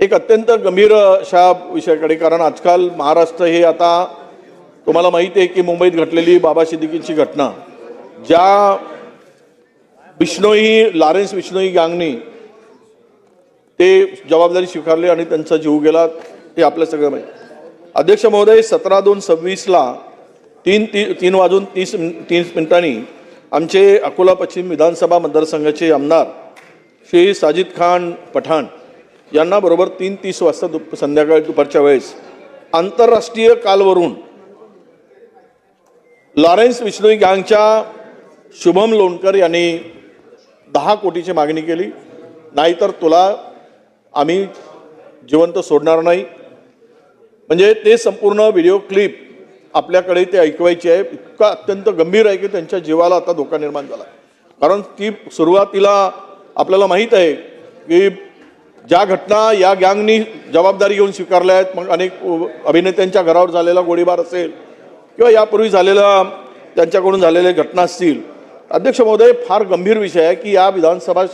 एक अत्यंत गंभीर अशा विषयाकडे, कारण आजकाल महाराष्ट्र हे आता तुम्हाला माहिती आहे की मुंबईत घडलेली बाबा सिद्दीकीची घटना, ज्या लॉरेन्स बिश्नोई गँगनी ते जबाबदारी स्वीकारली आणि त्यांचा जीव गेला, हे आपल्या सगळं माहिती. अध्यक्ष महोदय, 17/2/26ला 3:30 आमचे अकोला पश्चिम विधानसभा मतदारसंघाचे आमदार श्री साजिद खान पठाण यांना बरोबर 3:30 वाजता संध्याकाळी दुपारच्या वेळेस आंतरराष्ट्रीय कालवरून लॉरेन्स बिश्नोई गँगच्या शुभम लोणकर यांनी 10 कोटीची मागणी केली, नाहीतर तुला आम्ही जिवंत सोडणार नाही. म्हणजे ते संपूर्ण व्हिडिओ क्लिप आपल्याकडे ते ऐकवायची आहे. इतका अत्यंत गंभीर आहे की त्यांच्या जीवाला आता धोका निर्माण झाला. कारण ती सुरुवातीला आपल्याला माहीत आहे की ज्या घटना या गँगनी जबाबदारी घेऊन स्वीकारल्या आहेत, मग अनेक अभिनेत्यांच्या घरावर झालेला गोळीबार असेल किंवा यापूर्वी झालेला त्यांच्याकडून झालेल्या घटना असतील. अध्यक्ष महोदय, फार गंभीर विषय आहे की या विधानसभा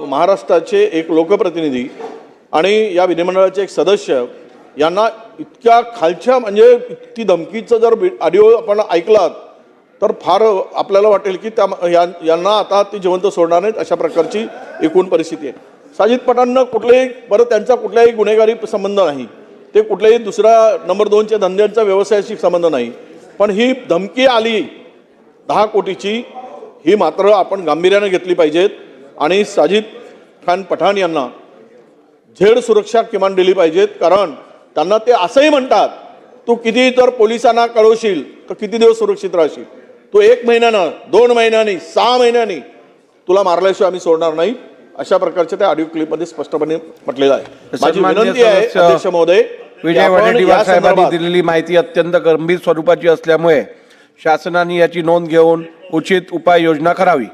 महाराष्ट्राचे एक लोकप्रतिनिधी आणि या विधिमंडळाचे एक सदस्य यांना इतक्या खालच्या, म्हणजे इतकी धमकीचं जर ऑडिओ आपण ऐकलात तर फार आपल्याला वाटेल की यांना आता ती जिवंत सोडणार नाहीत, अशा प्रकारची एकूण परिस्थिती आहे. साजिद पठाणनं त्यांचा कुठल्याही गुन्हेगारी संबंध नाही, ते कुठल्याही दुसऱ्या नंबर 2च्या धंद्यांचा व्यवसायाशी संबंध नाही. पण ही धमकी आली 10 कोटीची, ही मात्र आपण गांभीर्याने घेतली पाहिजेत आणि साजिद खान पठाण यांना झेड सुरक्षा किमान दिली पाहिजेत. कारण त्यांना ते असंही म्हणतात, तू किती जर पोलिसांना कळवशील तर किती दिवस सुरक्षित राहशील, तू 1 महिन्यानं 2 महिन्यांनी 6 महिन्यांनी तुला मारल्याशिवाय आम्ही सोडणार नाही, अशा प्रकारच्या त्या ऑडिओ क्लिपमध्ये स्पष्टपणे म्हटलेलं आहे. माझी विनंती आहे अध्यक्ष महोदय, विजय वडेट्टीवार साहेबांनी दिलेली माहिती अत्यंत गंभीर स्वरूपाची असल्यामुळे शासनाने याची नोंद घेऊन उचित उपाययोजना करावी.